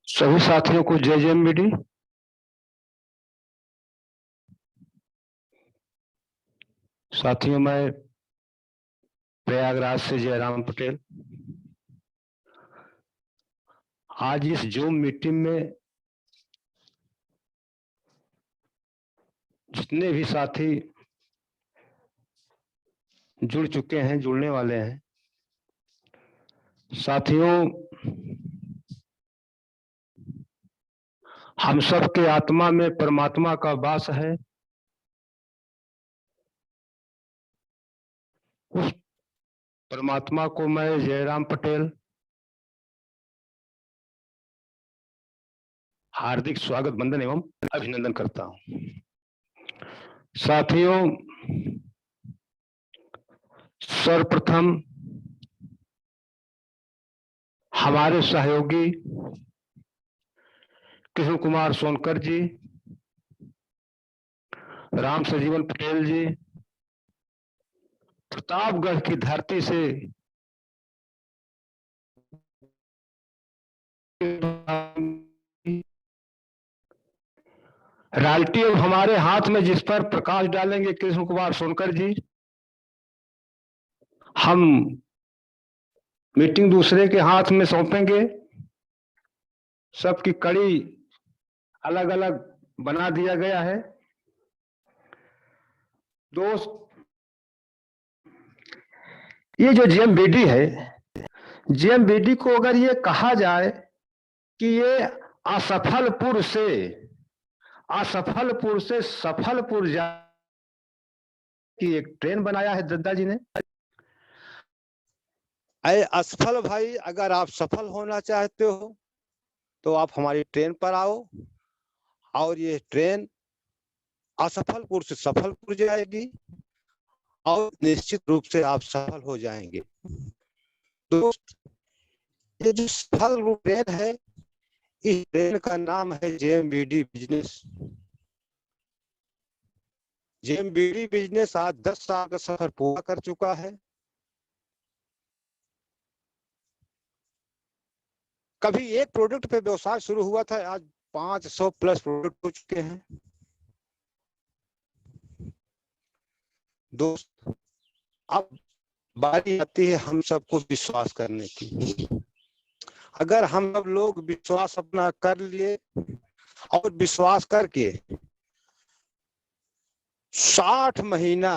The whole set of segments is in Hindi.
सभी साथियों को जय जेएमबीडी। साथियों, मैं प्रयागराज से जयराम पटेल। आज इस जूम मीटिंग में जितने भी साथी जुड़ चुके हैं, जुड़ने वाले हैं, साथियों, हम सब के आत्मा में परमात्मा का वास है। उस परमात्मा को मैं जयराम पटेल हार्दिक स्वागत, वंदन एवं अभिनंदन करता हूं। साथियों, सर्वप्रथम हमारे सहयोगी कृष्ण कुमार सोनकर जी, राम सजीवन पटेल जी, प्रतापगढ़ की धरती से राल्टी अब हमारे हाथ में जिस पर प्रकाश डालेंगे कृष्ण कुमार सोनकर जी। हम मीटिंग दूसरे के हाथ में सौंपेंगे। सबकी कड़ी अलग अलग बना दिया गया है। दोस्त, ये जो जेएमबीडी है, जेएमबीडी को अगर ये कहा जाए कि ये असफलपुर से सफलपुर जा की एक ट्रेन बनाया है दद्दा जी ने। अरे असफल भाई, अगर आप सफल होना चाहते हो तो आप हमारी ट्रेन पर आओ और ये ट्रेन असफलपुर से सफलपुर जाएगी और निश्चित रूप से आप सफल हो जाएंगे। दोस्त, ये जो सफल ट्रेन है, इस ट्रेन का नाम है जेएमबीडी बिजनेस। जेएमबीडी बिजनेस आज 10 साल का सफर पूरा कर चुका है। कभी एक प्रोडक्ट पे व्यवसाय शुरू हुआ था, आज 500 प्लस प्रोडक्ट हो चुके हैं। दोस्त, अब बारी आती है हम सबको विश्वास करने की। अगर हम सब लोग विश्वास अपना कर लिए और विश्वास करके 60 महीना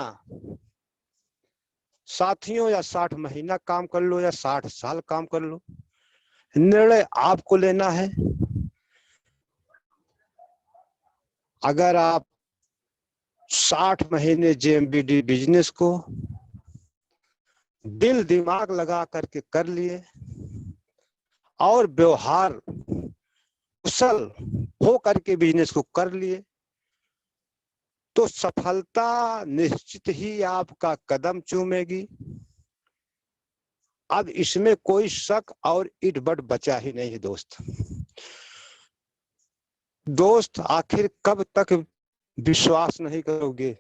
साथियों, या 60 महीना काम कर लो या 60 साल काम कर लो, निर्णय आपको लेना है। अगर आप 60 महीने जेएमबीडी बिजनेस को दिल दिमाग लगा करके कर लिए और व्यवहार कुशल हो करके बिजनेस को कर लिए, तो सफलता निश्चित ही आपका कदम चूमेगी। अब इसमें कोई शक और इटबट बचा ही नहीं है। दोस्त, आखिर कब तक विश्वास नहीं करोगे?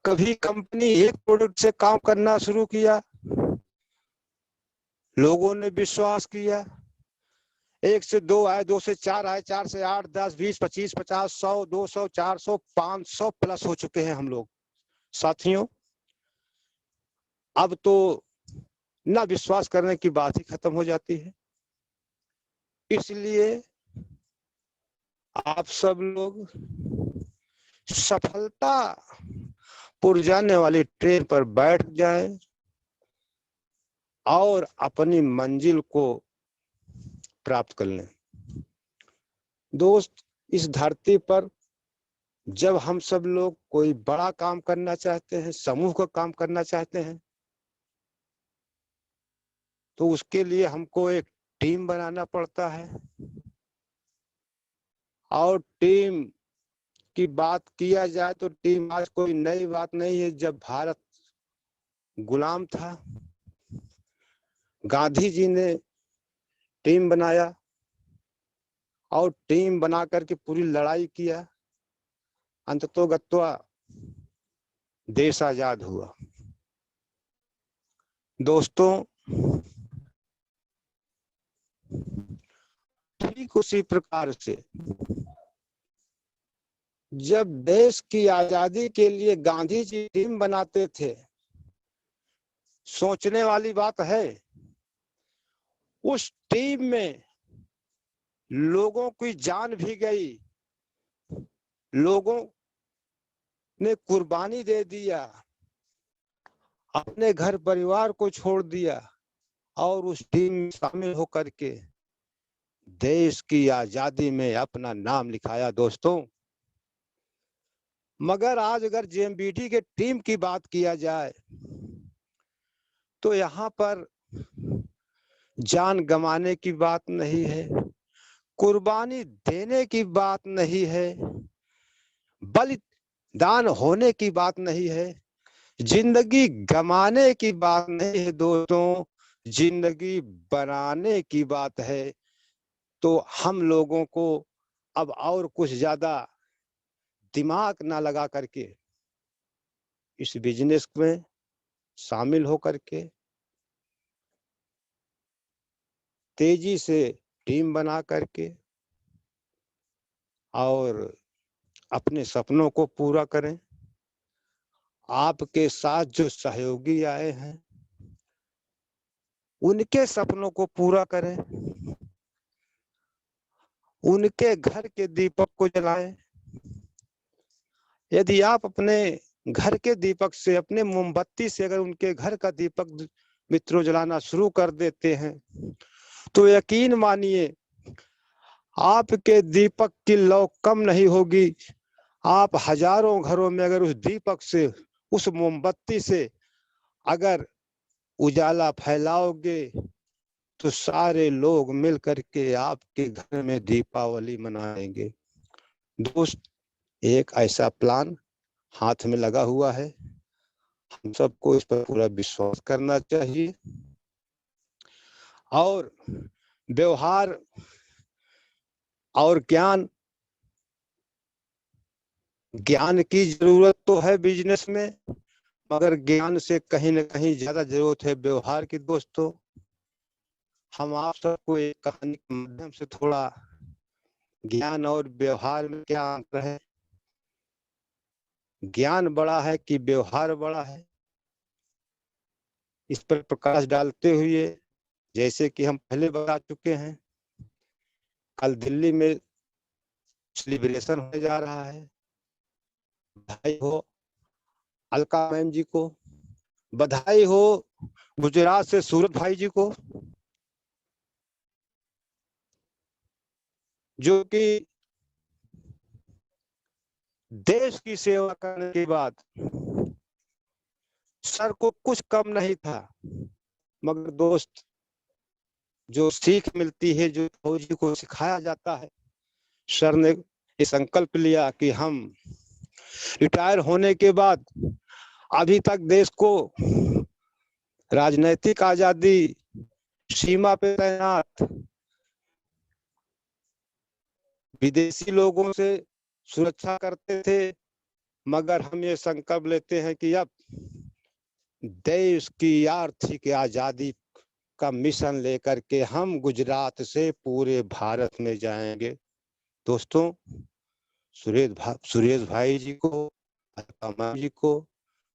कभी कंपनी एक प्रोडक्ट से काम करना शुरू किया, लोगों ने विश्वास किया, 1 से 2 आए, 2 से 4 आए, 4 से 8, 10, 20, 25, 50, 100, 200, 400, 500 प्लस हो चुके हैं हम लोग। साथियों, अब तो ना विश्वास करने की बात ही खत्म हो जाती है। इसलिए आप सब लोग सफलता पुर जाने वाली ट्रेन पर बैठ जाएं और अपनी मंजिल को प्राप्त कर लें। दोस्त, इस धरती पर जब हम सब लोग कोई बड़ा काम करना चाहते हैं, समूह का काम करना चाहते हैं, तो उसके लिए हमको एक टीम बनाना पड़ता है। और टीम की बात किया जाए तो टीम आज कोई नई बात नहीं है। जब भारत गुलाम था, गांधी जी ने टीम बनाया और टीम बना करके पूरी लड़ाई किया, अंततोगत्वा देश आजाद हुआ। दोस्तों, ठीक उसी प्रकार से जब देश की आजादी के लिए गांधी जी टीम बनाते थे, सोचने वाली बात है, उस टीम में लोगों की जान भी गई, लोगों ने कुर्बानी दे दिया, अपने घर परिवार को छोड़ दिया और उस टीम में शामिल होकर के देश की आजादी में अपना नाम लिखाया दोस्तों। मगर आज अगर जेएमबीटी के टीम की बात किया जाए तो यहाँ पर जान गंवाने की बात नहीं है, कुर्बानी देने की बात नहीं है, बलिदान होने की बात नहीं है, जिंदगी गंवाने की बात नहीं है दोस्तों, जिंदगी बनाने की बात है। तो हम लोगों को अब और कुछ ज्यादा दिमाग ना लगा करके इस बिजनेस में शामिल होकर के तेजी से टीम बना करके और अपने सपनों को पूरा करें। आपके साथ जो सहयोगी आए हैं उनके सपनों को पूरा करें, उनके घर के दीपक को जलाएं। यदि आप अपने घर के दीपक से, अपने मोमबत्ती से अगर उनके घर का दीपक मित्रों जलाना शुरू कर देते हैं तो यकीन मानिए आपके दीपक की लौ कम नहीं होगी। आप हजारों घरों में अगर उस दीपक से, उस मोमबत्ती से अगर उजाला फैलाओगे तो सारे लोग मिल करके आपके घर में दीपावली मनाएंगे। दोस्त, एक ऐसा प्लान हाथ में लगा हुआ है, हम सबको इस पर पूरा विश्वास करना चाहिए और व्यवहार और ज्ञान की जरूरत तो है बिजनेस में, मगर ज्ञान से कहीं ना कहीं ज्यादा जरूरत है व्यवहार की दोस्तों। हम आप सबको एक कहानी के माध्यम से थोड़ा ज्ञान और व्यवहार में क्या अंतर है, ज्ञान बड़ा है कि व्यवहार बड़ा है, इस पर प्रकाश डालते हुए जैसे कि हम पहले बता चुके हैं, कल दिल्ली में सेलिब्रेशन होने जा रहा है। बधाई हो अलका मैम जी को, बधाई हो गुजरात से सूरत भाई जी को, जो कि देश की सेवा करने के बाद सर को कुछ कम नहीं था, मगर दोस्त जो सीख मिलती है, जो फौजी को सिखाया जाता है, सर ने ये संकल्प लिया कि हम रिटायर होने के बाद अभी तक देश को राजनीतिक आजादी, सीमा पे तैनात विदेशी लोगों से सुरक्षा करते थे, मगर हम ये संकल्प लेते हैं कि अब देश की आर्थिक आजादी का मिशन लेकर के हम गुजरात से पूरे भारत में जाएंगे। दोस्तों, सुरेश भाई जी को, अलका जी को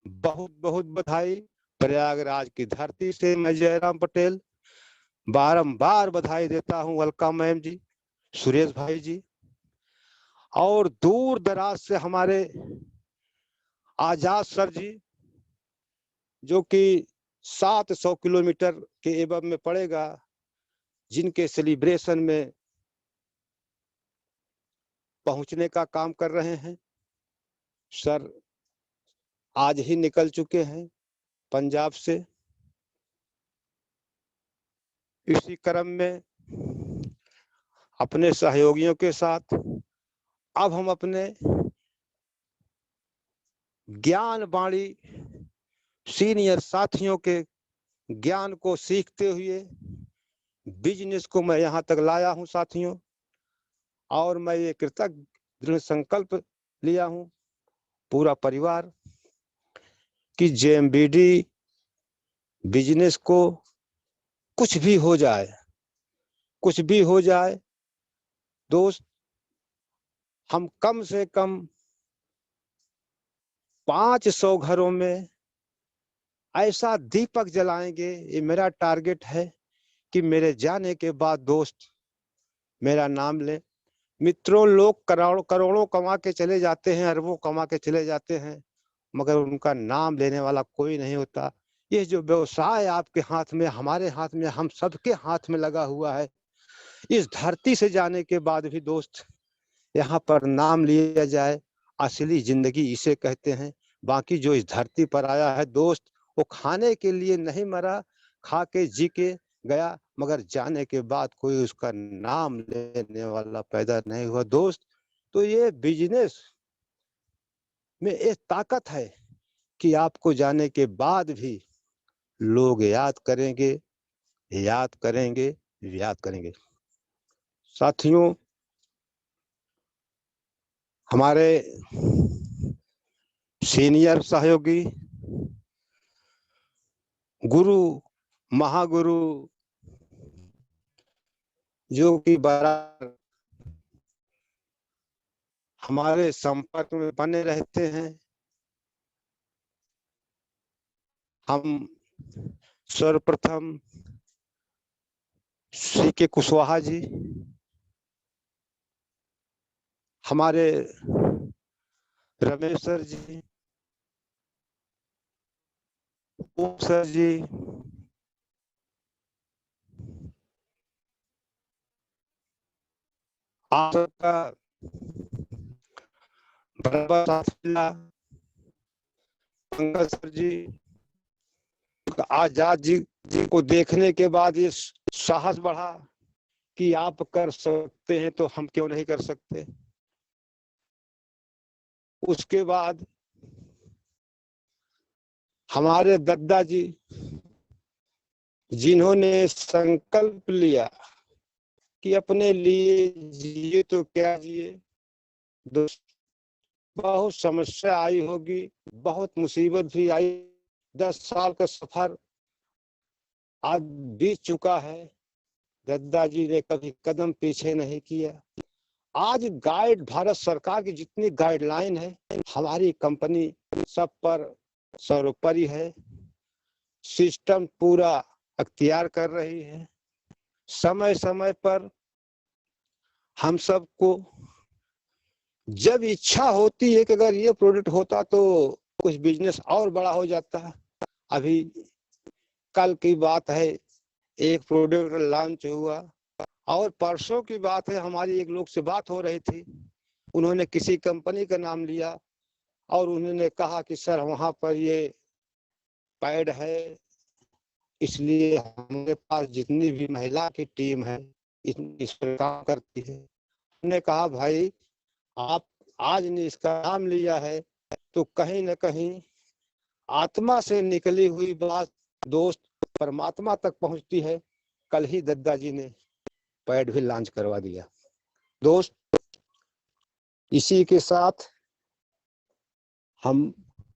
बहुत बहुत बधाई। प्रयागराज की धरती से मैं जयराम पटेल बारंबार बधाई देता हूं अलका मैम जी, सुरेश भाई जी, और दूर दराज से हमारे आजाद सर जी, जो कि 700 किलोमीटर के एबव में पड़ेगा, जिनके सेलिब्रेशन में पहुंचने का काम कर रहे हैं। सर आज ही निकल चुके हैं पंजाब से। इसी क्रम में अपने सहयोगियों के साथ अब हम अपने ज्ञान बाणी सीनियर साथियों के ज्ञान को सीखते हुए बिजनेस को मैं यहाँ तक लाया हूँ साथियों, और मैं ये कृतज्ञ दृढ़ संकल्प लिया हूँ पूरा परिवार कि जेएमबीडी बिजनेस को कुछ भी हो जाए, कुछ भी हो जाए, दोस्त हम कम से कम 500 घरों में ऐसा दीपक जलाएंगे, ये मेरा टारगेट है कि मेरे जाने के बाद दोस्त मेरा नाम ले। मित्रों, लोग करोड़ों करोड़ों कमा के चले जाते हैं, अरबों कमा के चले जाते हैं, मगर उनका नाम लेने वाला कोई नहीं होता। ये जो व्यवसाय आपके हाथ में, हमारे हाथ में, हम सबके हाथ में लगा हुआ है, इस धरती से जाने के बाद भी दोस्त यहाँ पर नाम लिया जाए, असली जिंदगी इसे कहते हैं। बाकी जो इस धरती पर आया है दोस्त, वो खाने के लिए नहीं मरा, खा के जी के गया, मगर जाने के बाद कोई उसका नाम लेने वाला पैदा नहीं हुआ दोस्त। तो ये बिजनेस में एक ताकत है कि आपको जाने के बाद भी लोग याद करेंगे, याद करेंगे, याद करेंगे। साथियों, हमारे सीनियर सहयोगी, गुरु, महागुरु, जो कि बड़ा हमारे संपर्क में बने रहते हैं, हम सर्वप्रथम श्री के कुशवाहा जी, हमारे रमेश सर जी, ओम सर जी, आप सबका बराबर साथ मिला, पंकज सर जी, आजाद जी को देखने के बाद ये साहस बढ़ा कि आप कर सकते हैं तो हम क्यों नहीं कर सकते। उसके बाद हमारे दद्दा जी, जिन्होंने संकल्प लिया कि अपने लिए जिए तो क्या जिए, बहुत समस्या आई होगी, बहुत मुसीबत भी आई, 10 साल का सफर आज बीत चुका है, दद्दा जी ने कभी कदम पीछे नहीं किया। आज गाइड, भारत सरकार की जितनी गाइडलाइन है, हमारी कंपनी सब पर सर्वोपरि है, सिस्टम पूरा अख्तियार कर रही है। समय समय पर हम सबको जब इच्छा होती है कि अगर ये प्रोडक्ट होता तो कुछ बिजनेस और बड़ा हो जाता। अभी कल की बात है, एक प्रोडक्ट लॉन्च हुआ, और परसों की बात है, हमारी एक लोग से बात हो रही थी, उन्होंने किसी कंपनी का नाम लिया और उन्होंने कहा कि सर वहां पर ये पैड है, इसलिए हमारे पास जितनी भी महिला की टीम है इस पर काम करती है। हमने कहा भाई, आप आज ने इसका नाम लिया है तो कहीं न कहीं आत्मा से निकली हुई बात दोस्त परमात्मा तक पहुंचती है। कल ही दद्दा जी ने पैड भी लॉन्च करवा दिया दोस्त। इसी के साथ हम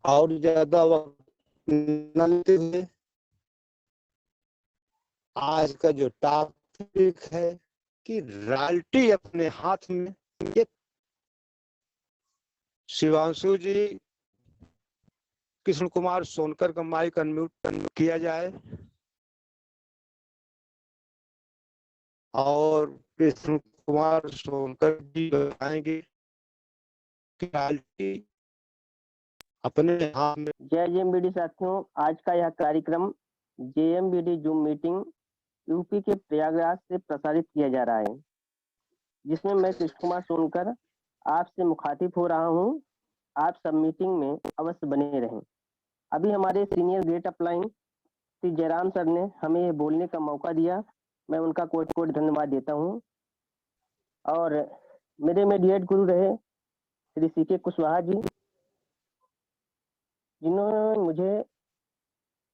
और ज्यादा वक्त न लेते हुए आज का जो टॉपिक है कि रॉयल्टी अपने हाथ में, ये शिवांशु जी, कृष्ण कुमार सोनकर का माइक अनम्यूट किया जाए और कृष्ण कुमार सोनकर जी बताएंगे कि रॉयल्टी अपने हाथ में। जय जेएमबीडी साथियों, आज का यह कार्यक्रम जेएमबीडी जूम मीटिंग यूपी के प्रयागराज से प्रसारित किया जा रहा है, जिसमें मैं कृष्ण कुमार सोनकर आपसे मुखातिब हो रहा हूं। आप सब मीटिंग में अवश्य बने रहें। अभी हमारे senior great upline Shri Jairam sir ने हमें ये बोलने का मौका दिया, मैं उनका कोट कोट धन्यवाद देता हूं। और मेरे मीडिएट गुरु रहे श्री सीके कुशवाहा जी, जिन्होंने मुझे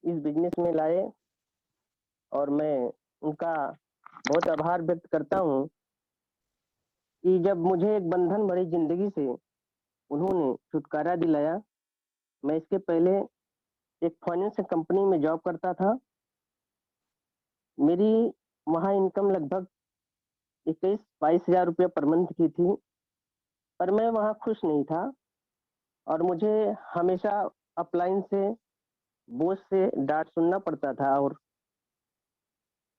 इस बिजनेस में लाए, और मैं उनका बहुत आभार व्यक्त करता हूं कि जब मुझे एक बंधन भरी जिंदगी से उन्होंने छुटकारा दिलाया। मैं इसके पहले एक फाइनेंस कंपनी में जॉब करता था। मेरी वहाँ इनकम लगभग 21-22 हजार रुपये पर मंथ की थी, पर मैं वहाँ खुश नहीं था और मुझे हमेशा अपलाइन से, बॉस से डांट सुनना पड़ता था और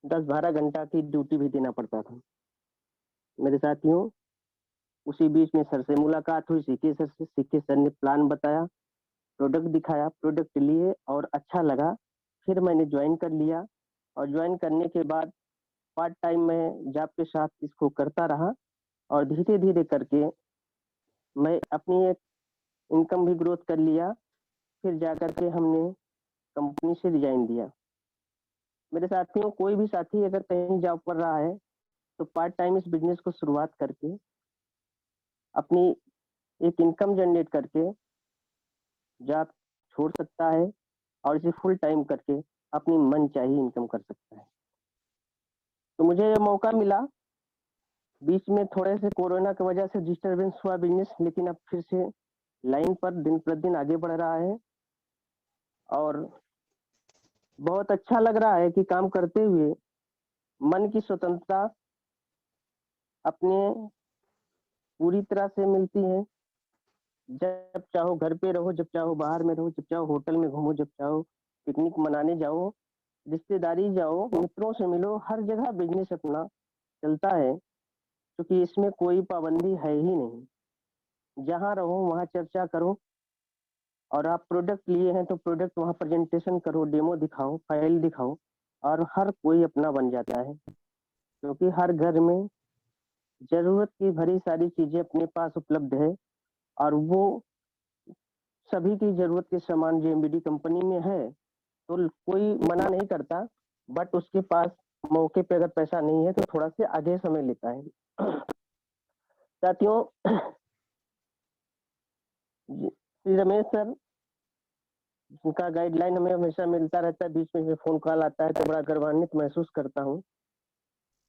10-12 घंटा की ड्यूटी भी देना पड़ता था। मेरे साथियों, उसी बीच में सर से मुलाकात हुई, सीके सर से। सीके सर ने प्लान बताया, प्रोडक्ट दिखाया, प्रोडक्ट लिए और अच्छा लगा। फिर मैंने ज्वाइन कर लिया और ज्वाइन करने के बाद पार्ट टाइम मैं जॉब के साथ इसको करता रहा और धीरे धीरे करके मैं अपनी एक इनकम भी ग्रोथ कर लिया। फिर जाकर के हमने कंपनी से रिजाइन दिया। मेरे साथियों, कोई भी साथी अगर कहीं जॉब कर रहा है तो पार्ट टाइम इस बिजनेस को शुरुआत करके अपनी एक इनकम जनरेट करके जॉब छोड़ सकता है और इसे फुल टाइम करके अपनी मनचाही इनकम कर सकता है। तो मुझे ये मौका मिला। बीच में थोड़े से कोरोना की वजह से डिस्टरबेंस हुआ बिजनेस, लेकिन अब फिर से लाइन पर दिन प्रतिदिन आगे बढ़ रहा है और बहुत अच्छा लग रहा है कि काम करते हुए मन की स्वतंत्रता अपने पूरी तरह से मिलती है। जब चाहो घर पे रहो, जब चाहो बाहर में रहो, जब चाहो होटल में घूमो, जब चाहो पिकनिक मनाने जाओ, रिश्तेदारी जाओ, मित्रों से मिलो, हर जगह बिजनेस अपना चलता है, क्योंकि इसमें कोई पाबंदी है ही नहीं। जहाँ रहो वहाँ चर्चा करो और आप प्रोडक्ट लिए हैं तो प्रोडक्ट वहाँ प्रेजेंटेशन करो, डेमो दिखाओ, फाइल दिखाओ और हर कोई अपना बन जाता है, क्योंकि हर घर में जरूरत की भरी सारी चीजें अपने पास उपलब्ध है और वो सभी की जरूरत के सामान जेएमबीडी कंपनी में है, तो कोई मना नहीं करता। बट उसके पास मौके पे अगर पैसा नहीं है तो थोड़ा से आगे समय लेता है। साथियों, श्री रमेश सर, उनका गाइडलाइन हमें हमेशा मिलता रहता है, बीच में फोन कॉल आता है तो बड़ा गर्वान्वित महसूस करता हूँ।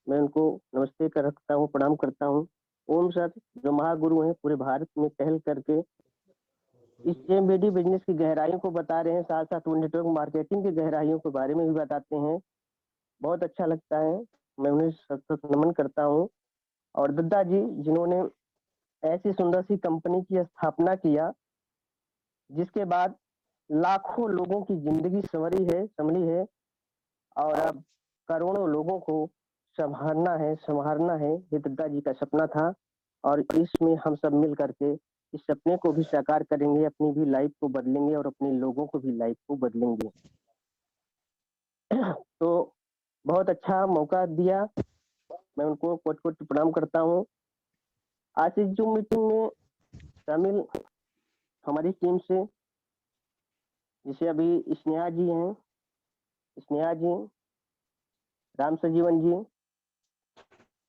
मैं उनको नमस्ते कर रखता हूँ, प्रणाम करता हूँ। ओम सर, जो महागुरु हैं, पूरे भारत में टहल करके इस जेएमबीडी बिजनेस की गहराइयों को बता रहे हैं, साथ साथ वो नेटवर्क मार्केटिंग की गहराइयों के बारे में भी बताते हैं। बहुत अच्छा लगता है, मैं उन्हें सतत नमन करता हूँ। और दद्दा जी, जिन्होंने ऐसी सुंदर सी कंपनी की स्थापना किया जिसके बाद लाखों लोगों की जिंदगी संभली है और अब करोड़ों लोगों को संभालना है। ये दद्दा जी का सपना था और इसमें हम सब मिल करके इस सपने को भी साकार करेंगे, अपनी भी लाइफ को बदलेंगे और अपने लोगों को भी लाइफ को बदलेंगे। तो बहुत अच्छा मौका दिया, मैं उनको कोट कोट प्रणाम करता हूँ। आज इस जूम मीटिंग में शामिल हमारी टीम से, जिसे अभी स्नेहा जी हैं, स्नेहा जी, राम सजीवन जी,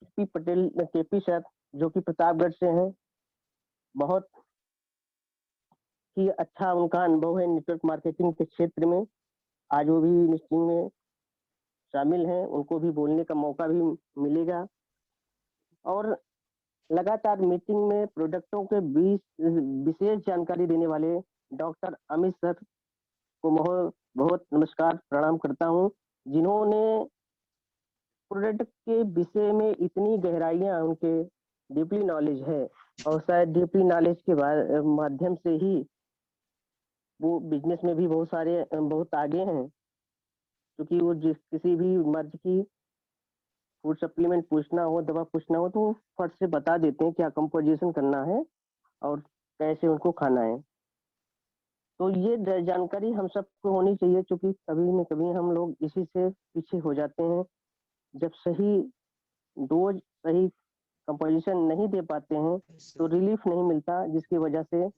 केपी पटेल, केपी सर जो कि प्रतापगढ़ से हैं, बहुत ही अच्छा उनका अनुभव है नेटवर्क मार्केटिंग के क्षेत्र में। आज वो भी मीटिंग में शामिल हैं, उनको भी बोलने का मौका भी मिलेगा। और लगातार मीटिंग में प्रोडक्टों के बीच विशेष जानकारी देने वाले डॉक्टर अमित सर को बहुत नमस्कार प्रणाम करता हूँ, जिन्होंने प्रोडक्ट के विषय में इतनी गहराइयाँ उनके डीपली नॉलेज है और शायद डीपली नॉलेज के माध्यम से ही वो बिजनेस में भी बहुत आगे हैं, क्योंकि वो किसी भी मर्ज की फूड सप्लीमेंट पूछना हो, दवा पूछना हो, तो वो फट से बता देते हैं क्या कंपोजिशन करना है और कैसे उनको खाना है। तो ये जानकारी हम सबको होनी चाहिए, क्योंकि कभी न कभी हम लोग इसी से पीछे हो जाते हैं। जब सही डोज, सही कंपोजिशन नहीं दे पाते हैं तो रिलीफ नहीं मिलता, जिसकी वजह से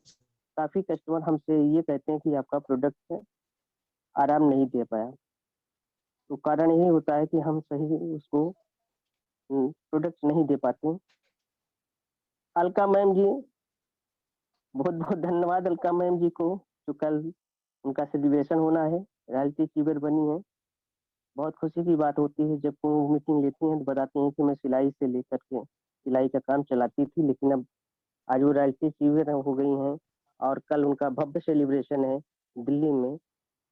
काफी कस्टमर हमसे ये कहते हैं कि आपका प्रोडक्ट आराम नहीं दे पाया। तो कारण यही होता है कि हम सही उसको प्रोडक्ट नहीं दे पाते। अलका मैम जी, बहुत बहुत धन्यवाद अलका मैम जी को, जो कल उनका सेलिब्रेशन होना है, रॉयल्टी चीवर बनी है। बहुत खुशी की बात होती है जब वो मीटिंग लेती हैं तो बताती हैं कि मैं सिलाई से लेकर के सिलाई का काम चलाती थी, लेकिन अब आज वो रॉयल्टी चीवर हो गई हैं और कल उनका भव्य सेलिब्रेशन है दिल्ली में।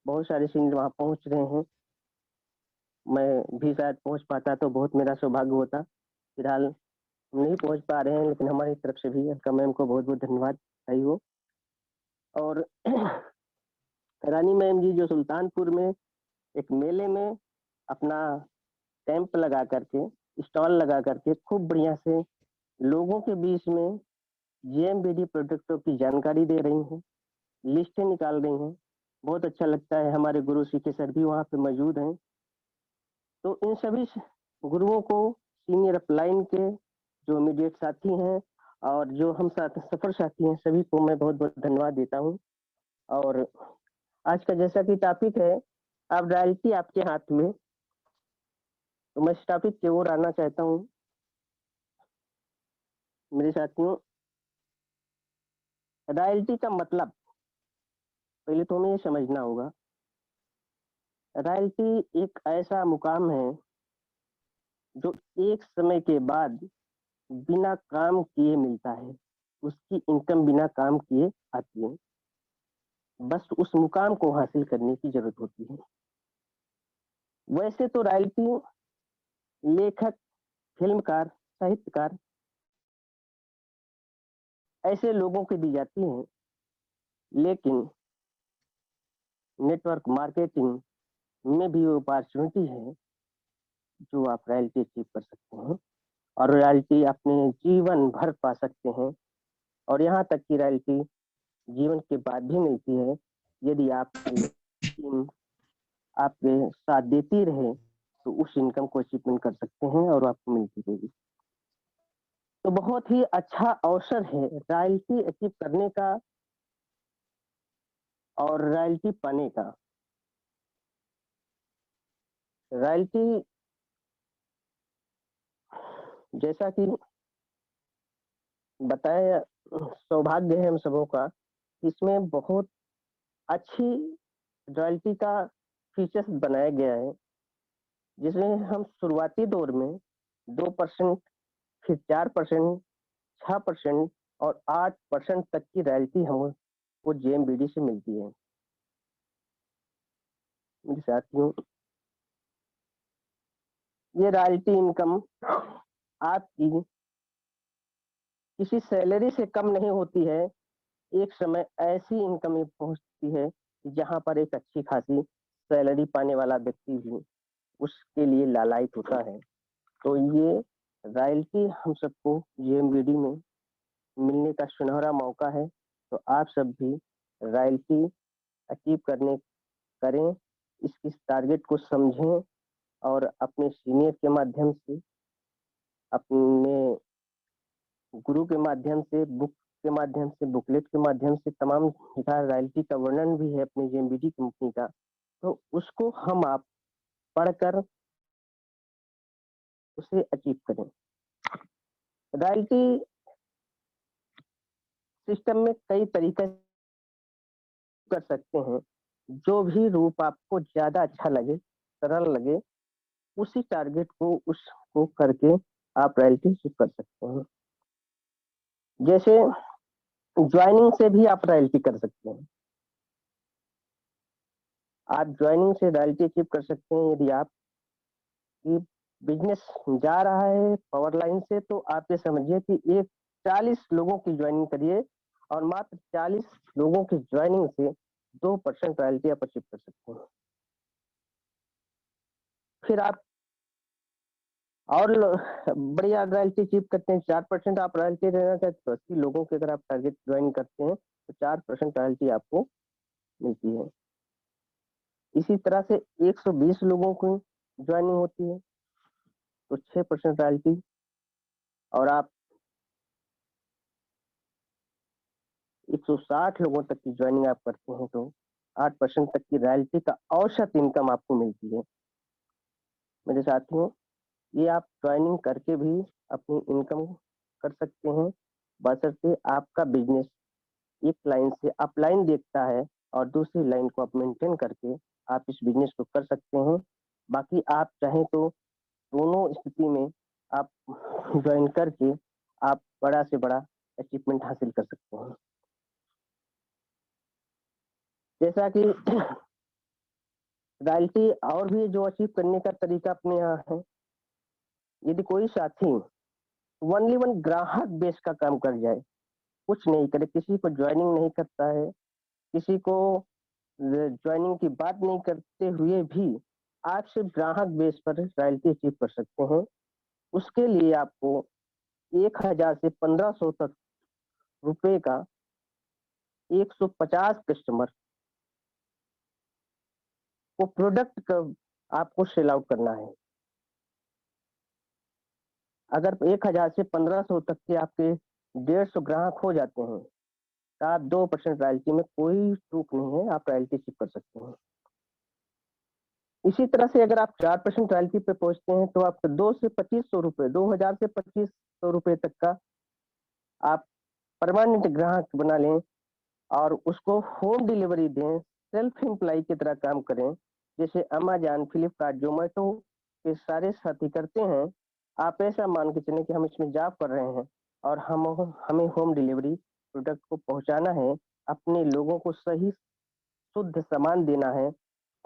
बहुत सारे सीनियर वहाँ पहुँच रहे हैं, मैं भी शायद पहुँच पाता तो बहुत मेरा सौभाग्य होता। फिलहाल हम नहीं पहुंच पा रहे हैं, लेकिन हमारी तरफ से भी अलका मैम को बहुत बहुत धन्यवाद भाई हो। और रानी मैम जी जो सुल्तानपुर में एक मेले में अपना कैंप लगा करके, स्टॉल लगा करके खूब बढ़िया से लोगों के बीच में जेएमबीडी प्रोडक्टों की जानकारी दे रही हैं, लिस्टें निकाल रही हैं। बहुत अच्छा लगता है। हमारे गुरु सीके सर भी वहाँ पे मौजूद हैं। तो इन सभी गुरुओं को, सीनियर अपलाइन के जो इमीडिएट साथी हैं और जो हम साथ सफर साथी हैं, सभी को मैं बहुत बहुत धन्यवाद देता हूँ। और आज का जैसा कि टॉपिक है, अब रॉयल्टी आपके हाथ में, तो मैं इस टॉपिक की ओर आना चाहता हूँ। मेरे साथियों, रॉयल्टी का मतलब पहले तो हमें ये समझना होगा। रॉयल्टी एक ऐसा मुकाम है जो एक समय के बाद बिना काम किए मिलता है। उसकी इनकम बिना काम किए आती है। बस उस मुकाम को हासिल करने की जरूरत होती है। वैसे तो रॉयल्टी लेखक, फिल्मकार, साहित्यकार ऐसे लोगों को दी जाती हैं, लेकिन नेटवर्क मार्केटिंग में भी वो अपॉर्चुनिटी है जो आप रॉयल्टी अचीव कर सकते हैं और रॉयल्टी अपने जीवन भर पा सकते हैं। और यहाँ तक कि रॉयल्टी जीवन के बाद भी मिलती है यदि आपकी टीम आपके साथ देती रहे, तो उस इनकम को अचीवमेंट कर सकते हैं और आपको मिलती रहेगी। तो बहुत ही अच्छा अवसर है रॉयल्टी अचीव करने का और रॉयल्टी पाने का। रॉयल्टी जैसा कि बताया, सौभाग्य है हम सबों का, इसमें बहुत अच्छी रॉयल्टी का फीचर्स बनाया गया है, जिसमें हम शुरुआती दौर में 2%, फिर 4%, 6% और 8% तक की रॉयल्टी हमको जेएमबीडी से मिलती है। मेरे साथियों, ये रॉयल्टी इनकम आपकी किसी सैलरी से कम नहीं होती है। एक समय ऐसी इनकम पहुंचती है जहां पर एक अच्छी खासी सैलरी पाने वाला व्यक्ति भी उसके लिए लालायित होता है। तो ये रॉयल्टी हम सबको जेएमबीडी में मिलने का सुनहरा मौका है। तो आप सब भी रॉयल्टी अचीव करें, इस टारगेट को समझें और अपने सीनियर के माध्यम से, अपने गुरु के माध्यम से, बुक के माध्यम से, बुकलेट के माध्यम से, तमाम रॉयल्टी का वर्णन भी है अपनी जेएमबीडी कंपनी का, तो उसको आप पढ़कर उसे अचीव करें। रॉयल्टी सिस्टम में कई तरीके कर सकते हैं। जो भी रूप आपको ज्यादा अच्छा लगे, सरल लगे, उसी टारगेट को उसको करके आप रॉयल्टी अचीव कर सकते हैं। जैसे ज्वाइनिंग से भी आप रॉयल्टी कर सकते हैं। आप ज्वाइनिंग से रॉयल्टी अचीव कर सकते हैं। यदि आप बिजनेस जा रहा है पावर लाइन से, तो आप ये समझिए कि एक 40 लोगों की ज्वाइनिंग करिए और मात्र 40 लोगों की ज्वाइनिंग से 2% रॉयल्टी आप अचीव कर सकते हैं। फिर आप और बढ़िया रॉयल्टी अचीव करते हैं, 4% आप रॉयल्टी लेना चाहते तो 80 लोगों के अगर आप टारगेट ज्वाइन करते हैं तो 4% रॉयल्टी आपको मिलती है। इसी तरह से 120 लोगों की ज्वाइनिंग होती है तो 6% रॉयल्टी, और आप 160 लोगों तक की ज्वाइनिंग आप करते हैं तो 8% तक की रॉयल्टी का औसत इनकम आपको मिलती है। मेरे साथियों, ये आप ज्वाइनिंग करके भी अपनी इनकम कर सकते हैं, बशर्ते आपका बिजनेस एक लाइन से अपलाइन देखता है और दूसरी लाइन को आप मेंटेन करके आप इस बिजनेस को कर सकते हैं। बाकी आप चाहें तो दोनों स्थिति में आप ज्वाइन करके आप बड़ा से बड़ा अचीवमेंट हासिल कर सकते हैं। जैसा कि रॉयल्टी और भी जो अचीव करने का तरीका अपने यहाँ है। यदि कोई साथी ओनली वन ग्राहक बेस का काम कर जाए, कुछ नहीं करे, किसी को ज्वाइनिंग नहीं करता है, किसी को ज्वाइनिंग की बात नहीं करते हुए भी आप सिर्फ ग्राहक बेस पर रॉयल्टी अचीव कर सकते हैं। उसके लिए आपको 1000 से 1500 तक रुपए का 150 कस्टमर को प्रोडक्ट का आपको सेल आउट करना है। अगर 1000 से 1500 तक के आपके 150 ग्राहक हो जाते हैं तो आप 2% रॉयल्टी में कोई चूक नहीं है, आप रॉयल्टी अचीव कर सकते हैं। इसी तरह से अगर आप 4% रॉयल्टी पे पहुंचते हैं तो आपको 2000 से 2500 रुपए तक का आप परमानेंट ग्राहक बना लें और उसको होम डिलीवरी दें, सेल्फ एम्प्लॉय की तरह काम करें, जैसे अमेजॉन, फ्लिपकार्ट, जोमेटो के सारे साथी करते हैं। आप ऐसा मान के चलें कि हम इसमें जॉब कर रहे हैं और हमें होम डिलीवरी प्रोडक्ट को पहुंचाना है, अपने लोगों को सही शुद्ध सामान देना है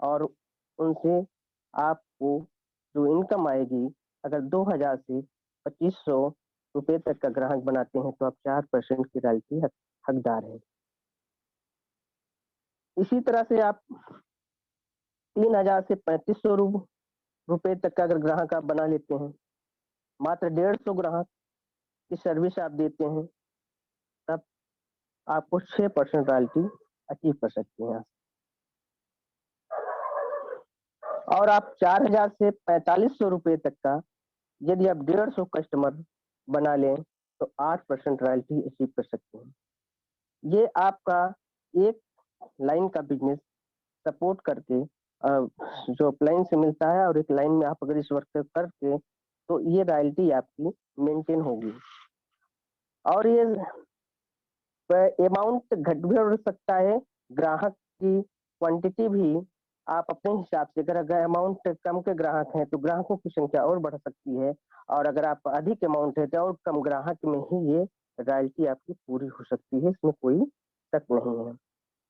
और उनसे आपको जो इनकम आएगी, अगर 2000 से 2500 रुपए तक का ग्राहक बनाते हैं तो आप 4% की रॉयल्टी हकदार हैं। इसी तरह से आप 3000 से 3500 रुपए तक का अगर ग्राहक आप बना लेते हैं, मात्र 150 ग्राहक की सर्विस आप देते हैं, तब आपको 6% रॉयल्टी अचीव कर सकते हैं। और आप 4000 से 4500 रुपए तक का यदि आप 150 कस्टमर बना लें तो 8% रॉयल्टी अचीव कर सकते हैं। ये आपका एक लाइन का बिजनेस सपोर्ट करके जो अपलाइन से मिलता है और एक लाइन में आप अगर इस वर्क करके तो ये रॉयल्टी आपकी मेंटेन होगी। और ये अमाउंट घट भी बढ़ सकता है, ग्राहक की क्वांटिटी भी आप अपने हिसाब से, अगर अमाउंट कम के ग्राहक हैं तो ग्राहकों की संख्या और बढ़ सकती है, और अगर आप अधिक अमाउंट है तो और कम ग्राहक में ही ये रॉयल्टी आपकी पूरी हो सकती है, इसमें कोई शक नहीं है।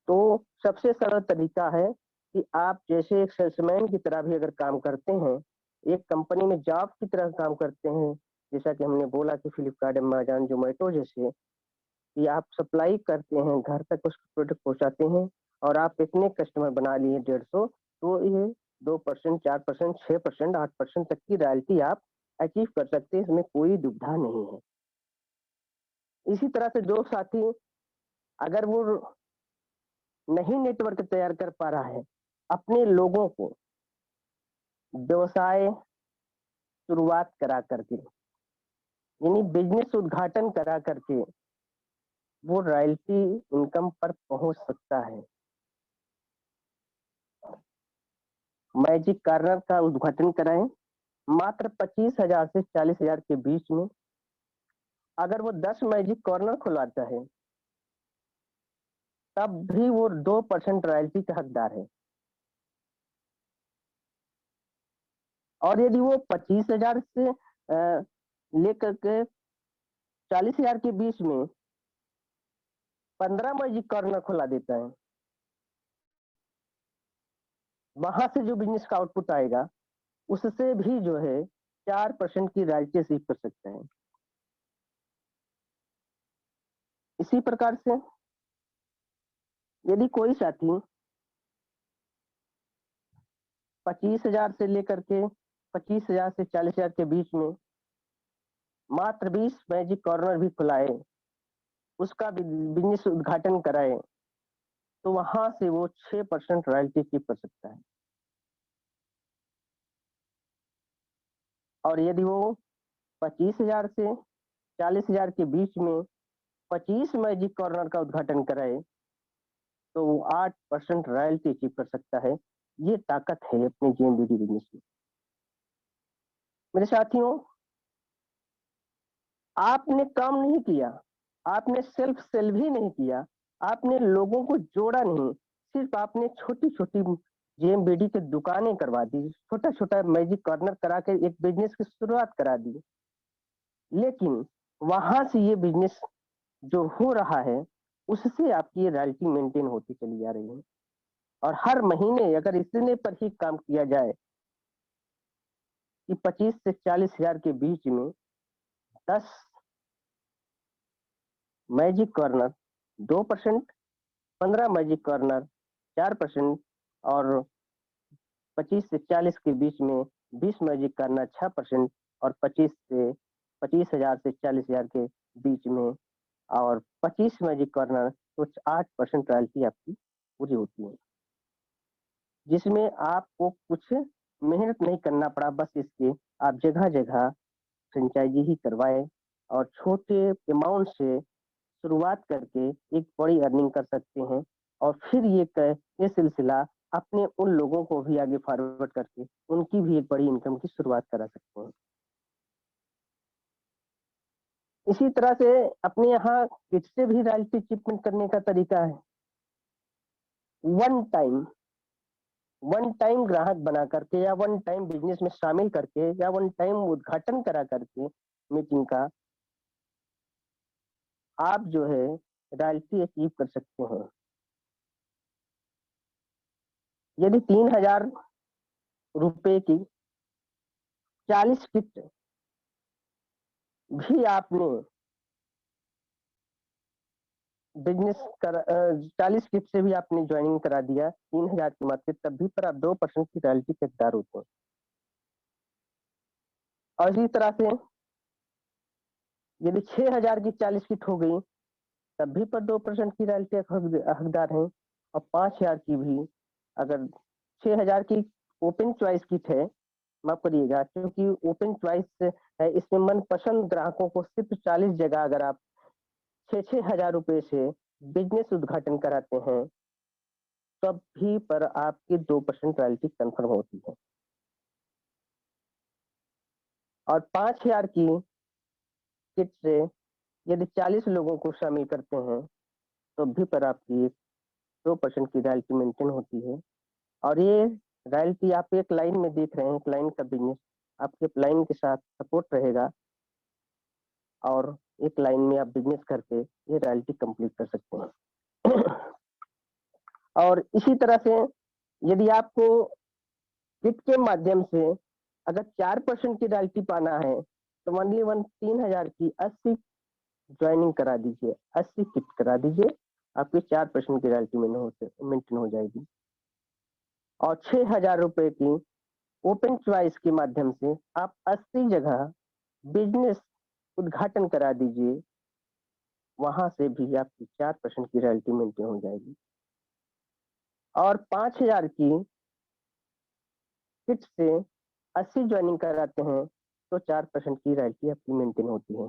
तो सबसे सरल तरीका है कि आप जैसे एक सेल्समैन की तरह भी अगर काम करते हैं, एक कंपनी में जॉब की तरह काम करते हैं, जैसा कि हमने बोला कि फ्लिपकार्ट, अमेजॉन, जोमेटो जैसे, कि आप सप्लाई करते हैं, घर तक उस प्रोडक्ट पहुंचाते हैं और आप इतने कस्टमर बना लिए 150, तो ये 2%, 4%, 6%, 8% तक की रॉयल्टी आप अचीव कर सकते हैं, इसमें कोई दुविधा नहीं है। इसी तरह से जो साथी अगर वो नहीं नेटवर्क तैयार कर पा रहा है, अपने लोगों को व्यवसाय शुरुआत करा करके, यानी बिजनेस उद्घाटन करा करके वो रॉयल्टी इनकम पर पहुंच सकता है। मैजिक कार्नर का उद्घाटन कराएं, मात्र 25,000 से 40,000 के बीच में। अगर वो 10 मैजिक कॉर्नर खुलवाता है तब भी वो 2% रॉयल्टी का हकदार है। और यदि वो 25,000 से लेकर के 40,000 के बीच में 15 मैजिक कॉर्नर खुला देता है, वहां से जो बिजनेस का आउटपुट आएगा उससे भी जो है 4% की रॉयल्टी अचीव कर सकते हैं। इसी प्रकार से यदि कोई साथी 25,000 से लेकर के 25,000 से 40,000 के बीच में मात्र 20 मैजिक कॉर्नर भी खुलाए, उसका बिजनेस उद्घाटन कराए, तो वहां से वो 6% रॉयल्टी अचीव कर सकता है। और यदि वो 25,000 से 40,000 के बीच में 25 मैजिक कॉर्नर का उद्घाटन कराए तो वो 8% रॉयल्टी अचीव कर सकता है। ये ताकत है अपने जेएमबीडी बिजनेस में। मेरे साथियों, आपने काम नहीं किया, आपने सेल्फ सेल भी नहीं किया, आपने लोगों को जोड़ा नहीं, सिर्फ आपने छोटी छोटी जेएमबीडी की दुकानें करवा दी, छोटा छोटा मैजिक कॉर्नर करा के एक बिजनेस की शुरुआत करा दी, लेकिन वहां से ये बिजनेस जो हो रहा है उससे आपकी ये रॉयल्टी मेंटेन होती चली जा रही है। और हर महीने अगर इतने पर ही काम किया जाए कि 25 से 40,000 के बीच में 10 मैजिक कॉर्नर 2%, 15 मैजिक कॉर्नर 4% और 25 से 40 के बीच में 20 मैजिक कॉर्नर 6% और 25,000 से 40,000 के बीच में और 25 मैजिक कॉर्नर तो 8% रॉयल्टी आपकी पूरी होती है, जिसमें आपको कुछ मेहनत नहीं करना पड़ा। बस इसके आप जगह जगह फ्रेंचाइजी ही करवाएं और छोटे अमाउंट से शुरुआत करके एक बड़ी अर्निंग कर सकते हैं और फिर ये सिलसिला अपने उन लोगों को भी आगे फॉरवर्ड करके उनकी भी एक बड़ी इनकम की शुरुआत करा सकते हैं। इसी तरह से अपने यहाँ किट से भी रॉयल्टी अचीवमेंट करने का तरीका है। वन टाइम ग्राहक बना करके या वन टाइम बिजनेस में शामिल करके या वन टाइम उद्घाटन करा करके मीटिंग का आप जो है रॉयल्टी अचीव कर सकते हैं। यदि 3,000 रुपए की 40 किट भी आपने बिजनेस कर 40 किट से भी आपने ज्वाइनिंग करा दिया 3,000 की मत से, तब भी पर आप 2% की रॉयल्टी के हकदार होते हैं। और इसी तरह से यदि 6,000 की 40 किट हो गई तब भी पर 2% की रॉयल्टी हकदार हैं। और 5,000 की भी, अगर 6,000 की ओपन चॉइस किट है, माफ करिएगा क्योंकि ओपन चॉइस है, इसमें मनपसंद ग्राहकों को सिर्फ 40 जगह अगर आप 6,000 रुपए से बिजनेस उद्घाटन कराते हैं तब भी पर आपकी 2% रॉयल्टी कंफर्म होती है। और 5,000 की किट से यदि 40 लोगों को शामिल करते हैं तो भी पर आपकी 2% की रॉयल्टी मेंटेन होती है। और ये रॉयल्टी आप एक लाइन में देख रहे हैं, एक लाइन का बिजनेस आपके लाइन के साथ सपोर्ट रहेगा और एक लाइन में आप बिजनेस करके ये रॉयल्टी कंप्लीट कर सकते हैं। और इसी तरह से यदि आपको किट के माध्यम से अगर 4% की रॉयल्टी पाना है तो ओनली 3,000 की 80 ज्वाइनिंग करा दीजिए, 80 किट करा दीजिए, आपकी 4% की रॉयल्टी मेंटेन हो जाएगी। और 6,000 रुपए की ओपन चॉइस के माध्यम से आप 80 जगह बिजनेस उद्घाटन करा दीजिए, वहां से भी आपकी 4% की रॉयल्टी मेंटेन हो जाएगी। और 5,000 की किट से 80 ज्वाइनिंग कराते हैं तो 4% की रॉयल्टी आपकी मेंटेन होती है।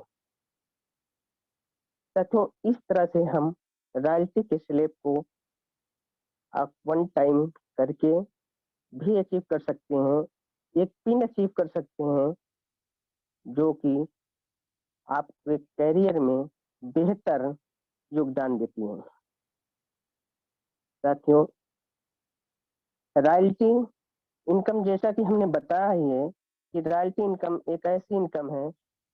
साथियों, इस तरह से हम रॉयल्टी के स्लैब को आप वन टाइम करके भी अचीव कर सकते हैं, एक पिन अचीव कर सकते हैं जो कि आपके कैरियर में बेहतर योगदान देती है। साथियों, रॉयल्टी इनकम जैसा कि हमने बताया ही है कि रॉयल्टी इनकम एक ऐसी इनकम है,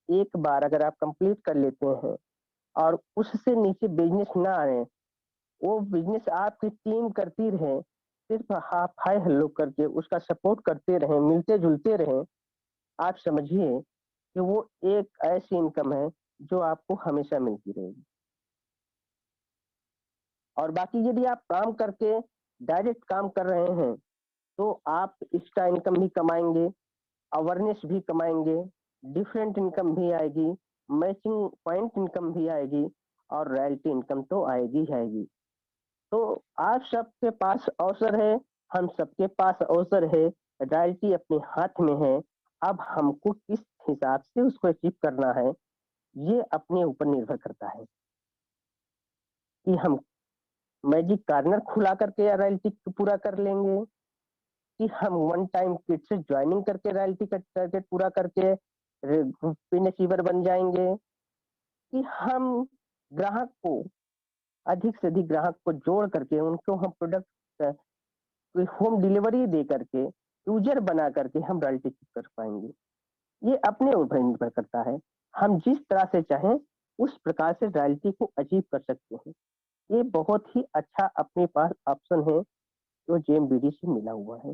एक बार अगर आप कंप्लीट कर लेते हैं और उससे नीचे बिजनेस ना आए, वो बिजनेस आपकी टीम करती रहे, सिर्फ हाफ हाई हेलो करके उसका सपोर्ट करते रहे, मिलते जुलते रहे, आप समझिए कि वो एक ऐसी इनकम है जो आपको हमेशा मिलती रहेगी। और बाकी यदि आप काम करके डायरेक्ट काम कर रहे हैं तो आप एक्स्ट्रा इनकम भी कमाएंगे, अवेयरनेस भी कमाएंगे, डिफरेंट इनकम भी आएगी, मैचिंग पॉइंट इनकम भी आएगी और रॉयल्टी इनकम तो आएगी ही आएगी। तो आप सबके पास अवसर है, हम सबके पास अवसर है, रॉयल्टी अपने हाथ में है। अब हमको किस हिसाब से उसको अचीव करना है ये अपने ऊपर निर्भर करता है कि हम मैजिक कॉर्नर खुला करके या रॉयल्टी पूरा कर लेंगे, कि हम वन टाइम किट से ज्वाइनिंग करके रॉयल्टी का टारगेट पूरा करके पिन अचीवर बन जाएंगे, कि हम ग्राहक को अधिक से अधिक ग्राहक को जोड़ करके उनको हम प्रोडक्ट होम डिलीवरी दे करके यूजर बना करके हम रॉयल्टी कर पाएंगे। ये अपने ऊपर निर्भर करता है, हम जिस तरह से चाहें उस प्रकार से रॉयल्टी को अचीव कर सकते हैं। ये बहुत ही अच्छा अपने पास ऑप्शन है जो जेएमबीडी से मिला हुआ है।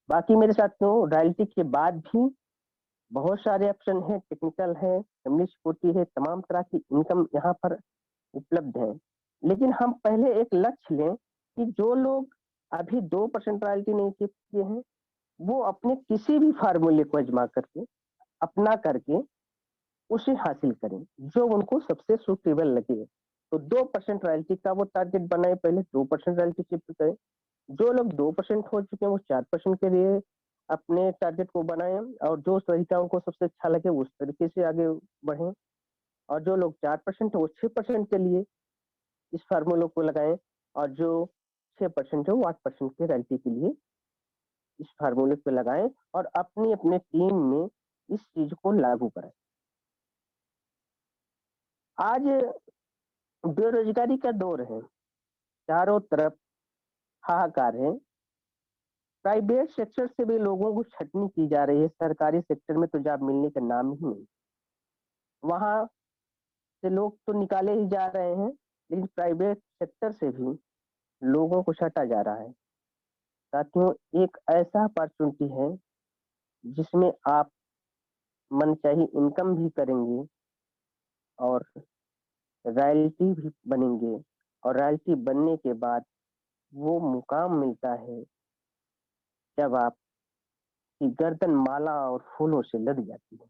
बाकी मेरे साथियों, रॉयल्टी के बाद भी बहुत सारे ऑप्शन हैं, टेक्निकल है, फैमिली सिक्योरिटी है, तमाम तरह की इनकम यहाँ पर उपलब्ध है। लेकिन हम पहले एक लक्ष्य लें कि जो लोग अभी 2% रॉयल्टी नहीं चेक किए हैं, वो अपने किसी भी फार्मूले को आजमा करके, अपना करके उसे हासिल करें जो उनको सबसे सूटेबल लगे। तो 2% रॉयल्टी का वो टारगेट बनाए, पहले 2% रॉयल्टी शिफ्ट करें। जो लोग 2% हो चुके हैं वो 4% के लिए अपने टारगेट को बनाएं, और जो तरीका उनको सबसे अच्छा लगे उस तरीके से आगे बढ़ें। और जो लोग 4% है वो 6% के लिए इस फार्मूले को लगाएं, और जो 6% है वो 8% के रॉयल्टी के लिए इस फार्मूले पे लगाएं, और अपनी अपने टीम में इस चीज को लागू करें। आज बेरोजगारी का दौर है, चारों तरफ हाहाकार है। प्राइवेट सेक्टर से भी लोगों को छटनी की जा रही है, सरकारी सेक्टर में तो जॉब मिलने का नाम ही नहीं। वहां से लोग तो निकाले ही जा रहे हैं, लेकिन प्राइवेट सेक्टर से भी लोगों को छाटा जा रहा है। साथियों, एक ऐसा अपॉर्चुनिटी है जिसमें आप मनचाही इनकम भी करेंगे और रॉयल्टी भी बनेंगे, और रॉयल्टी बनने के बाद वो मुकाम मिलता है जब आपकी गर्दन माला और फूलों से लद जाती है।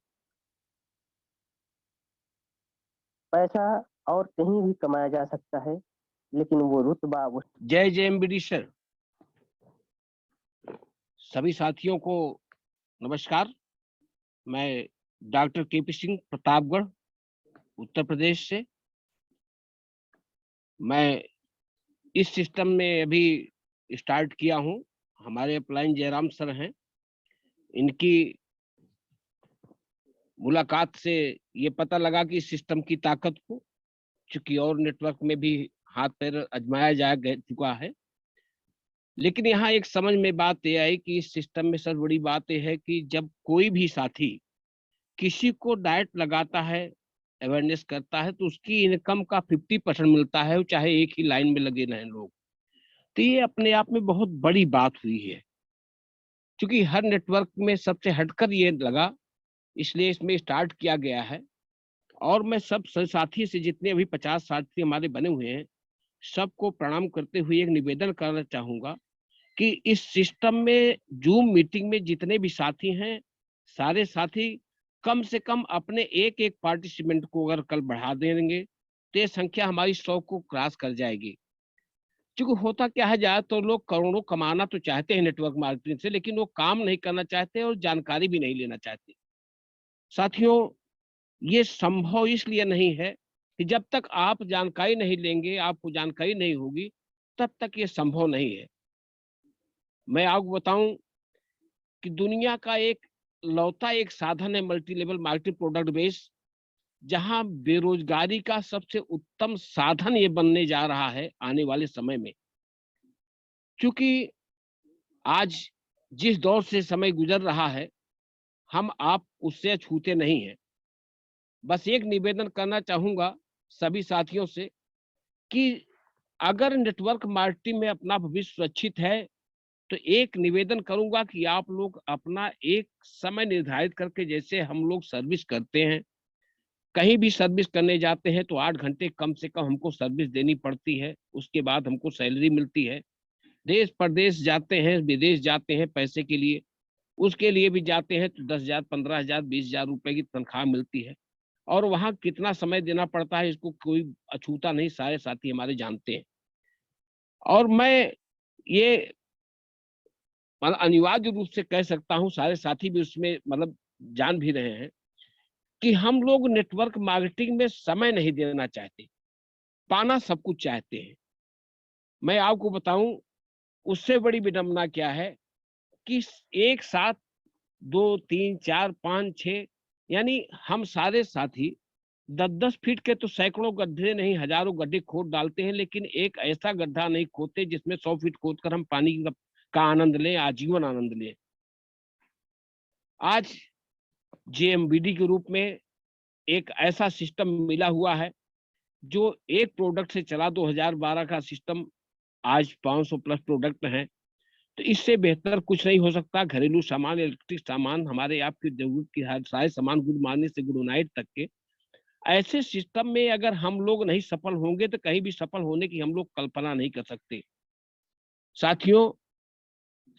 पैसा और कहीं भी कमाया जा सकता है, लेकिन वो रुतबा वो जय JMBD सर। सभी साथियों को नमस्कार। मैं डॉक्टर KP सिंह, प्रतापगढ़, उत्तर प्रदेश से। मैं इस सिस्टम में अभी स्टार्ट किया हूँ। हमारे अपलाइन जयराम सर हैं, इनकी मुलाकात से ये पता लगा कि इस सिस्टम की ताकत को चूंकि और नेटवर्क में भी हाथ पैर आजमाया जा चुका है, लेकिन यहाँ एक समझ में बात यह आई कि इस सिस्टम में सर बड़ी बात यह है कि जब कोई भी साथी किसी को डाइट लगाता है, अवेयरनेस करता है, तो उसकी इनकम का 50% मिलता है, चाहे एक ही लाइन में लगे रहें लोग। तो ये अपने आप में बहुत बड़ी बात हुई है, क्योंकि हर नेटवर्क में सबसे हटकर ये लगा, इसलिए इसमें स्टार्ट किया गया है। और मैं सब साथी से, जितने अभी 50 साथी हमारे बने हुए हैं, सबको प्रणाम करते हुए एक निवेदन करना चाहूंगा कि इस सिस्टम में जूम मीटिंग में जितने भी साथी हैं, सारे साथी कम से कम अपने एक एक पार्टिसिपेंट को अगर कल बढ़ा देंगे तो ये संख्या हमारी 100 को क्रॉस कर जाएगी। क्योंकि होता क्या है, ज्यादा तो लोग करोड़ों कमाना तो चाहते हैं नेटवर्क मार्केटिंग से, लेकिन वो काम नहीं करना चाहते और जानकारी भी नहीं लेना चाहते। साथियों, ये संभव इसलिए नहीं है कि जब तक आप जानकारी नहीं लेंगे, आपको जानकारी नहीं होगी, तब तक ये संभव नहीं है। मैं आपको बताऊं कि दुनिया का एक लौता एक साधन है multi level marketing product base, जहां बेरोजगारी का सबसे उत्तम साधन ये बनने जा रहा है आने वाले समय में। क्योंकि आज जिस दौर से समय गुजर रहा है, हम आप उससे छूते नहीं हैं। बस एक निवेदन करना चाहूंगा सभी साथियों से कि अगर नेटवर्क मार्केटिंग में अपना भविष्य सुरक्षित है, तो एक निवेदन करूंगा कि आप लोग अपना एक समय निर्धारित करके, जैसे हम लोग सर्विस करते हैं, कहीं भी सर्विस करने जाते हैं तो 8 घंटे कम से कम हमको सर्विस देनी पड़ती है, उसके बाद हमको सैलरी मिलती है। देश प्रदेश जाते हैं, विदेश जाते हैं पैसे के लिए, उसके लिए भी जाते हैं तो 10,000, 15,000, 20,000 रुपए की तनख्वाह मिलती है। और वहां कितना समय देना पड़ता है, इसको कोई अछूता नहीं, सारे साथी हमारे जानते हैं। और मैं ये अनिवार्य रूप से कह सकता हूं, सारे साथी भी उसमें जान भी रहे हैं, कि हम लोग नेटवर्क मार्केटिंग में समय नहीं देना चाहते, पाना सब कुछ चाहते हैं। मैं आपको बताऊं, उससे बड़ी विडंबना क्या है कि एक साथ 2, 3, 4, 5, 6 यानी हम सारे साथी 10-10 फीट के तो सैकड़ों गड्ढे नहीं, हजारों गड्ढे खोद डालते हैं, लेकिन एक ऐसा गड्ढा नहीं खोदते जिसमें 100 फीट खोद कर हम पानी का आनंद लें, आजीवन आनंद लें। आज JMBD के रूप में एक ऐसा सिस्टम मिला हुआ है जो एक प्रोडक्ट से चला, 2012 का सिस्टम, आज 500 प्लस प्रोडक्ट हैं। तो इससे बेहतर कुछ नहीं हो सकता। घरेलू सामान, इलेक्ट्रिक सामान, हमारे आपकी जरूरत की हर सारे सामान, गुड मॉर्निंग से गुड नाइट तक के, ऐसे सिस्टम में अगर हम लोग नहीं सफल होंगे तो कहीं भी सफल होने की हम लोग कल्पना नहीं कर सकते। साथियों,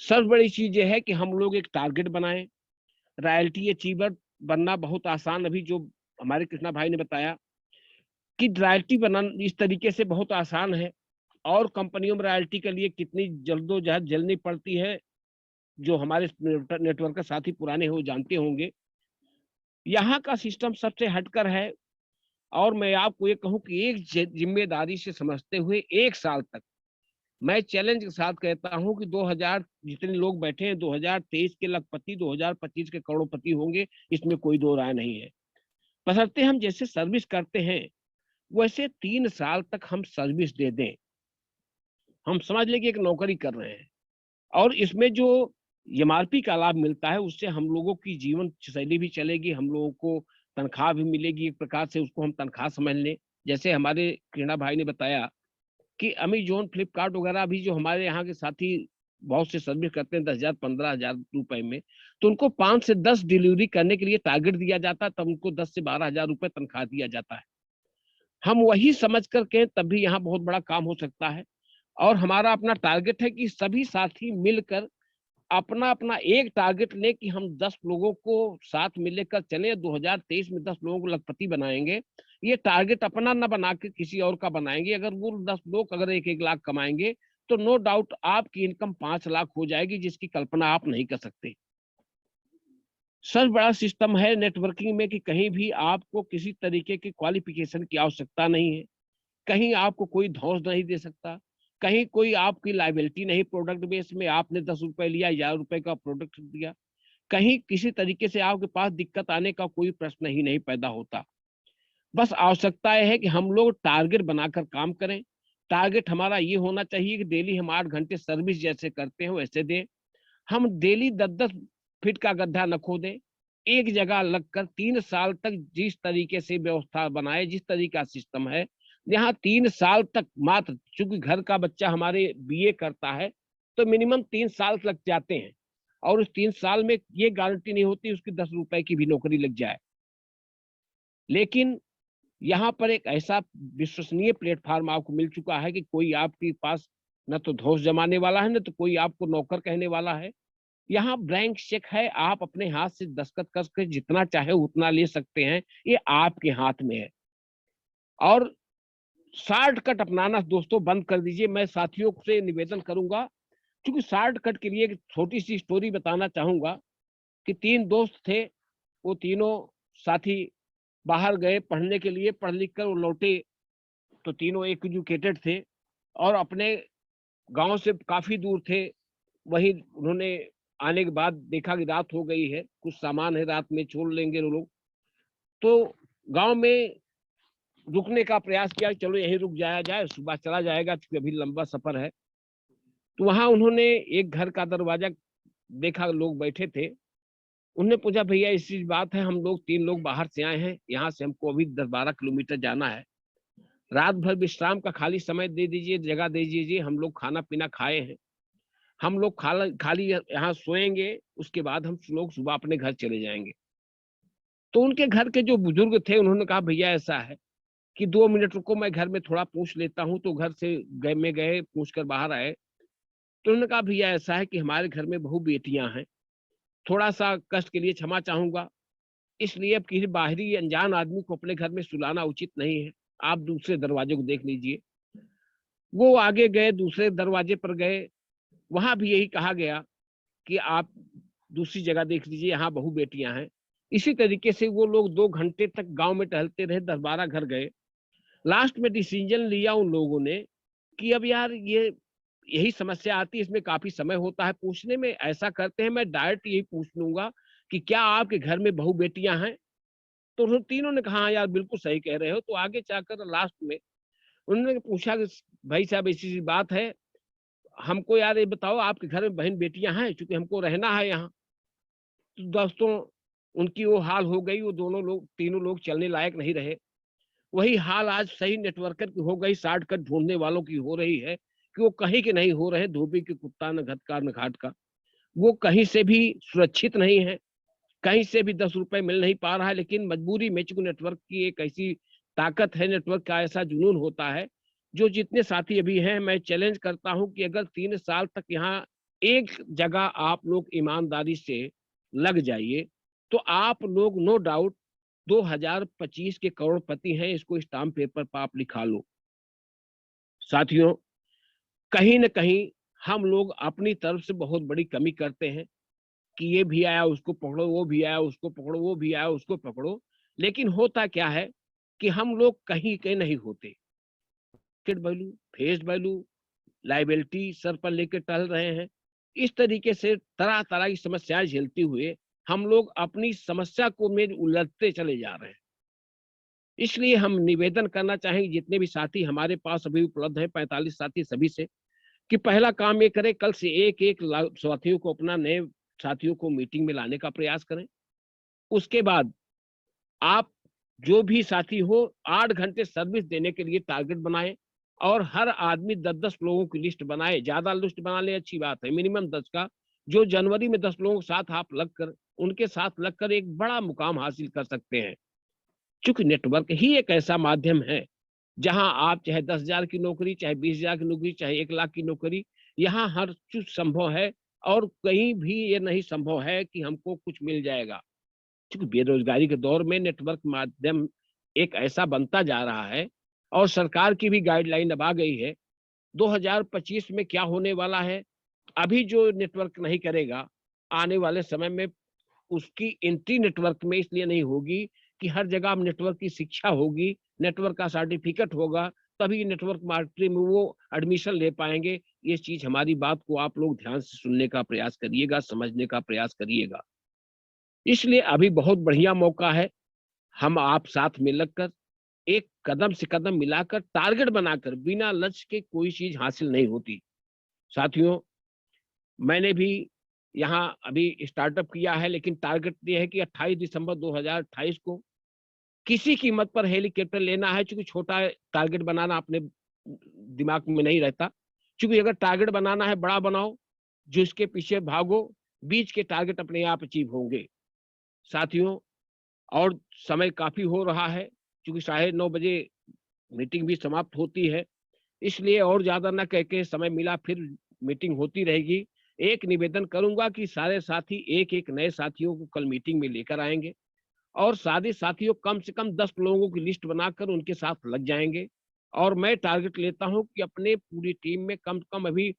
सबसे बड़ी चीज ये है कि हम लोग एक टारगेट बनाएं। रॉयल्टी अचीवर बनना बहुत आसान, अभी जो हमारे कृष्णा भाई ने बताया कि रॉयल्टी बनाना इस तरीके से बहुत आसान है। और कंपनियों में रॉयल्टी के लिए कितनी जल्दोजहद जलनी पड़ती है, जो हमारे नेटवर्क के साथी पुराने हो जानते होंगे। यहाँ का सिस्टम सबसे हटकर है। और मैं आपको ये कहूं कि एक जिम्मेदारी से समझते हुए 1 साल तक मैं चैलेंज के साथ कहता हूं कि 2000 जितने लोग बैठे हैं 2023 के लखपति 2025 के करोड़पति होंगे, इसमें कोई दो राय नहीं है। बशर्ते हम जैसे सर्विस करते हैं वैसे 3 साल तक हम सर्विस दे दें। हम समझ लें कि एक नौकरी कर रहे हैं और इसमें जो एमआरपी का लाभ मिलता है उससे हम लोगों की जीवन शैली भी चलेगी, हम लोगों को तनख्वाह भी मिलेगी। एक प्रकार से उसको हम तनख्वाह समझ लें। जैसे हमारे किरणा भाई ने बताया कि अमेजोन, फ्लिपकार्ट वगैरह भी जो हमारे यहाँ के साथी बहुत से सर्विस करते हैं 10,000 15,000 रुपए में, तो उनको 5 से 10 डिलीवरी करने के लिए टारगेट दिया जाता है, तब उनको 10 से 12,000 रुपए तनख्वाह दिया जाता है। हम वही समझ करके तब भी यहाँ बहुत बड़ा काम हो सकता है। और हमारा अपना टारगेट है कि सभी साथी मिलकर अपना अपना एक टारगेट ले कि हम 10 लोगों को साथ मिलकर चले, 2023 में 10 लोगों को लखपति बनाएंगे। ये टारगेट अपना न बना के किसी और का बनाएंगे। अगर वो 10 लोग अगर 1-1 लाख कमाएंगे तो नो डाउट आपकी इनकम 5 लाख हो जाएगी, जिसकी कल्पना आप नहीं कर सकते। सबसे बड़ा सिस्टम है नेटवर्किंग में कि कहीं भी आपको किसी तरीके की क्वालिफिकेशन की आवश्यकता नहीं है, कहीं आपको कोई धौंस नहीं दे सकता, कहीं कोई आपकी लाइबिलिटी नहीं। प्रोडक्ट बेस में आपने 10 रुपए लिया, 1000 रुपए का प्रोडक्ट दिया, कहीं किसी तरीके से आपके पास दिक्कत आने का कोई प्रश्न ही नहीं पैदा होता। बस आवश्यकता है कि हम लोग टारगेट बनाकर काम करें। टारगेट हमारा ये होना चाहिए कि डेली हम 8 घंटे सर्विस जैसे करते हैं वैसे दें। हम डेली 10-10 फीट का गड्ढा न खोदें, एक जगह लगकर 3 साल तक जिस तरीके से व्यवस्था बनाए, जिस तरीका सिस्टम है, यहाँ 3 साल तक मात्र, चूंकि घर का बच्चा हमारे बीए करता है तो मिनिमम 3 साल लग जाते हैं और उस 3 साल में ये गारंटी नहीं होती उसकी 10 रुपए की भी नौकरी लग जाए। लेकिन यहाँ पर एक ऐसा विश्वसनीय प्लेटफॉर्म आपको मिल चुका है कि कोई आपके पास न तो धौंस जमाने वाला है, न तो कोई आपको नौकर कहने वाला है। यहाँ ब्लैंक चेक है, आप अपने हाथ से दस्तखत करके जितना चाहे उतना ले सकते हैं, ये आपके हाथ में है। और शॉर्टकट अपनाना दोस्तों बंद कर दीजिए। मैं साथियों से निवेदन करूंगा, क्योंकि शॉर्टकट के लिए एक छोटी सी स्टोरी बताना चाहूंगा कि 3 दोस्त थे। वो तीनों साथी बाहर गए पढ़ने के लिए, पढ़ लिख कर वो लौटे तो तीनों एजुकेटेड थे और अपने गांव से काफी दूर थे। वही उन्होंने आने के बाद देखा कि रात हो गई है, कुछ सामान है रात में छोड़ लेंगे वो लोग, तो गांव में रुकने का प्रयास किया, चलो यहीं रुक जाया जाए, सुबह चला जाएगा क्योंकि अभी लंबा सफर है। तो वहां उन्होंने एक घर का दरवाजा देखा, लोग बैठे थे। उन्होंने पूछा, भैया ऐसी बात है, हम लोग 3 लोग बाहर से आए हैं, यहाँ से हमको अभी 10-12 किलोमीटर जाना है, रात भर विश्राम का खाली समय दे दीजिए, जगह दे दीजिए, हम लोग खाना पीना खाए हैं, हम लोग खाली यहाँ सोएंगे, उसके बाद हम लोग सुबह अपने घर चले जाएंगे। तो उनके घर के जो बुजुर्ग थे उन्होंने कहा, भैया ऐसा है कि 2 मिनट रुको, मैं घर में थोड़ा पूछ लेता हूँ। तो घर से गए पूछ कर बाहर आए तो उन्होंने कहा, भैया ऐसा है कि हमारे घर में बहु बेटियां हैं, थोड़ा सा कष्ट के लिए क्षमा चाहूंगा, इसलिए अब किसी बाहरी अनजान आदमी को अपने घर में सुलाना उचित नहीं है, आप दूसरे दरवाजे को देख लीजिए। वो आगे गए, दूसरे दरवाजे पर गए, वहां भी यही कहा गया कि आप दूसरी जगह देख लीजिए, यहाँ बहु बेटियां हैं। इसी तरीके से वो लोग 2 घंटे तक गांव में टहलते रहे, 10-12 घर गए। लास्ट में डिसीजन लिया उन लोगों ने कि अब यार ये यही समस्या आती है, इसमें काफी समय होता है पूछने में, ऐसा करते हैं मैं डायरेक्ट यही पूछ लूंगा कि क्या आपके घर में बहु बेटियां हैं। तो उन तीनों ने कहा, हाँ यार बिल्कुल सही कह रहे हो। तो आगे जाकर लास्ट में उन्होंने पूछा कि भाई साहब ऐसी सी बात है, हमको यार ये बताओ आपके घर में बहन बेटियां हैं, क्योंकि हमको रहना है यहाँ। तो दोस्तों उनकी वो हाल हो गई, वो तीनों लोग चलने लायक नहीं रहे। वही हाल आज सही नेटवर्कर की हो गई, शॉर्टकट ढूंढने वालों की हो रही है कि वो कहीं के नहीं हो रहे, धोबी के कुत्ता न घट का न घाट का, वो कहीं से भी सुरक्षित नहीं है, कहीं से भी 10 रुपए मिल नहीं पा रहा है। लेकिन मजबूरी में चूंकि नेटवर्क की एक ऐसी ताकत है, नेटवर्क का ऐसा जुनून होता है, जो जितने साथी अभी हैं, मैं चैलेंज करता हूं कि अगर 3 साल तक यहाँ एक जगह आप लोग ईमानदारी से लग जाइए, तो आप लोग नो डाउट 2025 के करोड़पति हैं, इसको स्टाम्प पेपर पर आप लिखा लो। साथियों, कहीं न कहीं हम लोग अपनी तरफ से बहुत बड़ी कमी करते हैं कि ये भी आया उसको पकड़ो, वो भी आया उसको पकड़ो, वो भी आया उसको पकड़ो। लेकिन होता क्या है कि हम लोग कहीं के नहीं होते। Market value, face value, liability sir पर लेकर टहल रहे हैं। इस तरीके से तरह-तरह की समस्याएं झेलते हुए हम लोग अपनी समस्या को में उलझते चले जा रहे हैं। इसलिए हम निवेदन करना चाहेंगे जितने भी साथी हमारे पास अभी उपलब्ध हैं, 45 साथी सभी से, कि पहला काम ये करें, कल से एक-एक साथियों को, अपना नए साथियों को मीटिंग में लाने का प्रयास करें। उसके बाद आप जो भी साथी हो 8 घंटे सर्विस देने के लिए टारगेट बनाएं और हर आदमी 10-10 लोगों की लिस्ट बनाए। ज्यादा लिस्ट बना ले अच्छी बात है, मिनिमम 10 का, जो जनवरी में 10 लोगों के साथ आप लगकर, उनके साथ लगकर एक बड़ा मुकाम हासिल कर सकते हैं। चूंकि नेटवर्क ही एक ऐसा माध्यम है जहां आप चाहे 10,000 की नौकरी, चाहे 20,000 की नौकरी, चाहे 1 लाख की नौकरी, यहाँ हर चीज संभव है और कहीं भी ये नहीं संभव है कि हमको कुछ मिल जाएगा। क्योंकि बेरोजगारी के दौर में नेटवर्क माध्यम एक ऐसा बनता जा रहा है और सरकार की भी गाइडलाइन अब आ गई है। 2025 में क्या होने वाला है, अभी जो नेटवर्क नहीं करेगा, आने वाले समय में उसकी एंट्री नेटवर्क में इसलिए नहीं होगी कि हर जगह अब नेटवर्क की शिक्षा होगी, नेटवर्क का सर्टिफिकेट होगा, तभी नेटवर्क मार्केट में वो एडमिशन ले पाएंगे। ये चीज, हमारी बात को आप लोग ध्यान से सुनने का प्रयास करिएगा, समझने का प्रयास करिएगा। इसलिए अभी बहुत बढ़िया मौका है, हम आप साथ में लगकर एक कदम से कदम मिलाकर टारगेट बनाकर, बिना लक्ष्य के कोई चीज हासिल नहीं होती। साथियों, मैंने भी यहाँ अभी स्टार्टअप किया है, लेकिन टारगेट ये है कि 28 दिसंबर 2028 को किसी कीमत पर हेलीकॉप्टर लेना है। चूंकि छोटा टारगेट बनाना अपने दिमाग में नहीं रहता, क्योंकि अगर टारगेट बनाना है बड़ा बनाओ, जो इसके पीछे भागो, बीच के टारगेट अपने आप अचीव होंगे। साथियों, और समय काफी हो रहा है, क्योंकि 9:30 बजे मीटिंग भी समाप्त होती है, इसलिए और ज्यादा न कह के, समय मिला फिर मीटिंग होती रहेगी। एक निवेदन करूंगा कि सारे साथी एक-एक नए साथियों को कल मीटिंग में लेकर आएंगे और सारे साथियों कम से कम 10 लोगों की लिस्ट बनाकर उनके साथ लग जाएंगे। और मैं टारगेट लेता हूं कि अपने पूरी टीम में कम से कम, अभी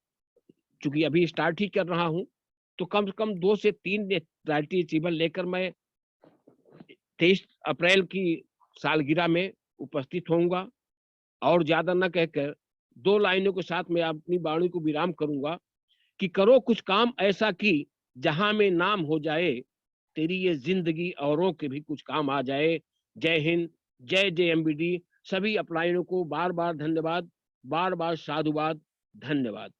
चूंकि अभी स्टार्ट ही कर रहा हूं, तो कम से कम 2 से 3 नेशनैलिटी अचीवर लेकर मैं 23 अप्रैल की सालगिरह में उपस्थित होऊंगा। और ज्यादा न कहकर 2 लाइनों के साथ मैं अपनी वाणी को विराम करूंगा कि करो कुछ काम ऐसा कि जहां में नाम हो जाए, तेरी ये जिंदगी औरों के भी कुछ काम आ जाए। जय हिंद, जय जेएमबीडी। सभी अपलाइनों को बार बार धन्यवाद, बार बार साधुवाद, धन्यवाद।